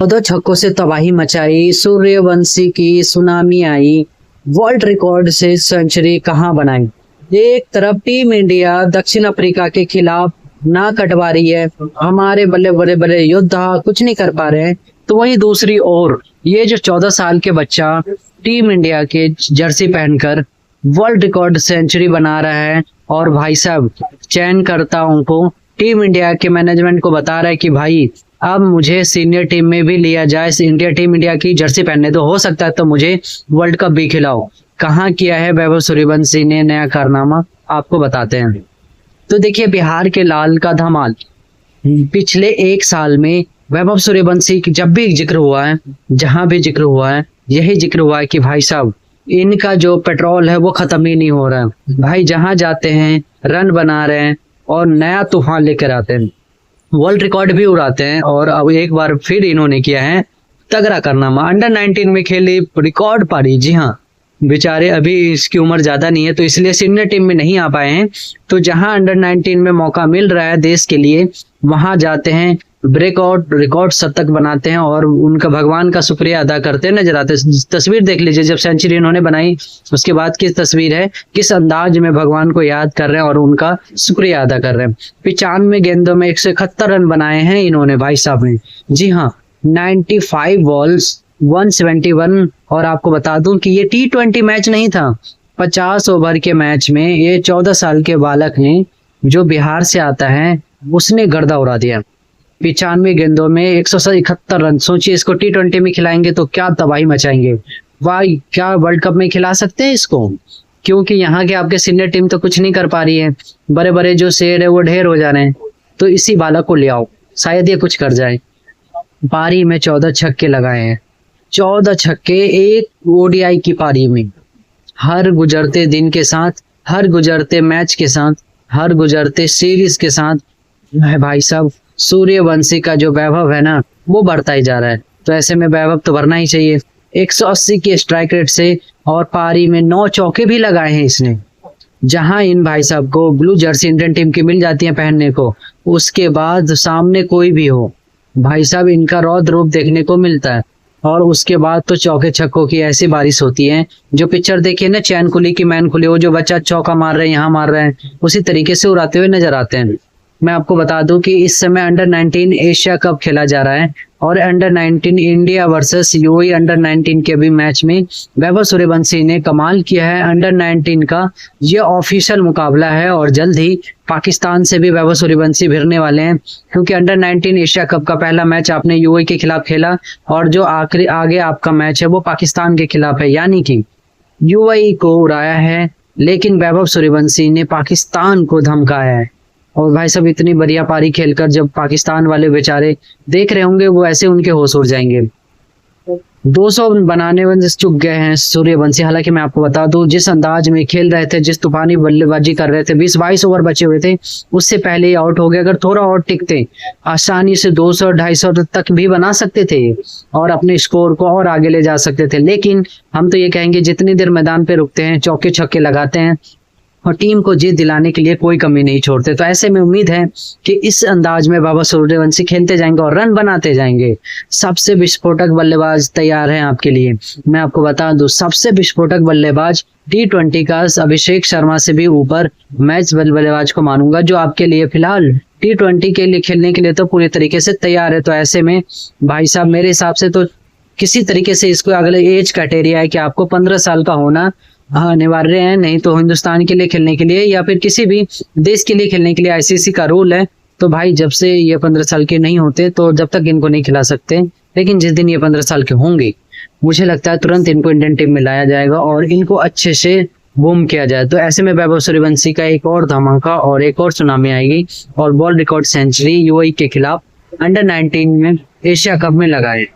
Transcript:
14 छक्कों से तबाही मचाई, सूर्यवंशी की सुनामी आई, वर्ल्ड रिकॉर्ड से सेंचुरी कहाँ बनाई। एक तरफ टीम इंडिया दक्षिण अफ्रीका के खिलाफ ना कटवा रही है, हमारे बल्ले बड़े बड़े योद्धा कुछ नहीं कर पा रहे हैं, तो वहीं दूसरी ओर ये जो 14 साल के बच्चा टीम इंडिया के जर्सी पहनकर वर्ल्ड रिकॉर्ड सेंचुरी बना रहा है। और भाई साहब चयनकर्ताओं को, टीम इंडिया के मैनेजमेंट को बता रहा है कि भाई अब मुझे सीनियर टीम में भी लिया जाए, टीम इंडिया की जर्सी पहनने तो हो सकता है, तो मुझे वर्ल्ड कप भी खिलाओ। कहाँ किया है वैभव सूर्यवंशी ने नया कारनामा, आपको बताते हैं। तो देखिए बिहार के लाल का धमाल, पिछले एक साल में वैभव सूर्यवंशी की जब भी जिक्र हुआ है, जहां भी जिक्र हुआ है, यही जिक्र हुआ है कि भाई साहब इनका जो पेट्रोल है वो खत्म ही नहीं हो रहा है। भाई जहां जाते हैं रन बना रहे हैं और नया तूफान लेकर आते हैं, वर्ल्ड रिकॉर्ड भी उड़ाते हैं। और अब एक बार फिर इन्होंने किया है तगड़ा कारनामा, अंडर 19 में खेली रिकॉर्ड पारी। जी हाँ, बेचारे अभी इसकी उम्र ज्यादा नहीं है तो इसलिए सीनियर टीम में नहीं आ पाए हैं, तो जहां अंडर 19 में मौका मिल रहा है देश के लिए, वहां जाते हैं, ब्रेकआउट रिकॉर्ड शतक बनाते हैं और उनका भगवान का शुक्रिया अदा करते नजर आते हैं। तस्वीर देख लीजिए, जब सेंचुरी इन्होंने बनाई उसके बाद की तस्वीर है, किस अंदाज में भगवान को याद कर रहे हैं और उनका शुक्रिया अदा कर रहे हैं। 95 गेंदों में 171 रन बनाए हैं इन्होंने भाई साहब ने। जी हाँ, 95 बॉल्स 171। और आपको बता दूं कि ये T20 मैच नहीं था, 50 ओवर के मैच में ये 14 साल के बालक ने, जो बिहार से आता है, उसने गर्दा उड़ा दिया। 95 गेंदों में 171 रन। सोचिए इसको T20 में खिलाएंगे तो क्या तबाही मचाएंगे। भाई क्या वर्ल्ड कप में खिला सकते हैं इसको, क्योंकि यहाँ के आपके सीनियर टीम तो कुछ नहीं कर पा रही है, बड़े बड़े जो शेर है वो ढेर हो जा रहे हैं। तो इसी बालक को ले आओ, शायद ये कुछ कर जाए। पारी में 14 छक्के लगाए हैं, 14 छक्के एक ODI की पारी में। हर गुजरते दिन के साथ, हर गुजरते मैच के साथ, हर गुजरते सीरीज के साथ भाई साहब सूर्यवंशी का जो वैभव है ना वो बढ़ता ही जा रहा है। तो ऐसे में वैभव तो बढ़ना ही चाहिए। 180 की स्ट्राइक रेट से और पारी में 9 चौके भी लगाए हैं इसने। जहां इन भाई साहब को ब्लू जर्सी इंडियन टीम की मिल जाती है पहनने को, उसके बाद सामने कोई भी हो, भाई साहब इनका रौद्र रूप देखने को मिलता है। और उसके बाद तो चौके छक्कों की ऐसी बारिश होती है, जो पिक्चर देखिए ना चैन कुली की मैन कुली, वो जो बच्चा चौका मार रहे हैं यहाँ मार रहे हैं, उसी तरीके से उड़ाते हुए नजर आते हैं। मैं आपको बता दूं कि इस समय अंडर 19 एशिया कप खेला जा रहा है और under 19 India versus UAE under 19 के भी मैच में वैभव सूर्यवंशी ने कमाल किया है। अंडर 19 का ये ऑफिशियल मुकाबला है और जल्द ही पाकिस्तान से भी वैभव सूर्यवंशी भिड़ने वाले हैं, क्योंकि अंडर 19 एशिया कप का पहला मैच आपने UAE के खिलाफ खेला और जो आखिरी आगे आपका मैच है वो पाकिस्तान के खिलाफ है। यानी कि UAE को उड़ाया है, लेकिन वैभव सूर्यवंशी ने पाकिस्तान को धमकाया है। और भाई साहब इतनी बढ़िया पारी खेलकर जब पाकिस्तान वाले बेचारे देख रहे होंगे, वो ऐसे उनके होश उड़ जाएंगे। 200 बनाने में चुक गए हैं सूर्यवंशी। हालांकि मैं आपको बता दूं, जिस अंदाज में खेल रहे थे, जिस तूफानी बल्लेबाजी कर रहे थे, 20-22 ओवर बचे हुए थे, उससे पहले ही आउट हो गए। अगर थोड़ा और टिकते आसानी से 200-250 तक भी बना सकते थे और अपने स्कोर को और आगे ले जा सकते थे। लेकिन हम तो ये कहेंगे जितनी देर मैदान पे रुकते हैं, चौके छक्के लगाते हैं और टीम को जीत दिलाने के लिए कोई कमी नहीं छोड़ते। तो ऐसे में उम्मीद है कि इस अंदाज में वैभव सूर्यवंशी खेलते जाएंगे और रन बनाते जाएंगे। सबसे विस्फोटक बल्लेबाज तैयार हैं आपके लिए। मैं आपको बता दूं, सबसे विस्फोटक बल्लेबाज T20 का अभिषेक शर्मा से भी ऊपर मैच बल्लेबाज को मानूंगा, जो आपके लिए फिलहाल T20 के लिए खेलने के लिए तो पूरी तरीके से तैयार है। तो ऐसे में भाई साहब मेरे हिसाब से तो किसी तरीके से इसको अगले एज क्राइटेरिया है कि आपको 15 साल का होना अनिवार्य है, नहीं तो हिंदुस्तान के लिए खेलने के लिए या फिर किसी भी देश के लिए खेलने के लिए ICC का रूल है। तो भाई जब से ये 15 साल के नहीं होते तो जब तक इनको नहीं खिला सकते, लेकिन जिस दिन ये 15 साल के होंगे मुझे लगता है तुरंत इनको इंडियन टीम में लाया जाएगा और इनको अच्छे से बूम किया जाए। तो ऐसे में वैभव सूर्यवंशी का एक और धमाका और एक और सुनामी आएगी और वर्ल्ड रिकॉर्ड सेंचुरी UAE के खिलाफ अंडर 19 में एशिया कप में लगाए।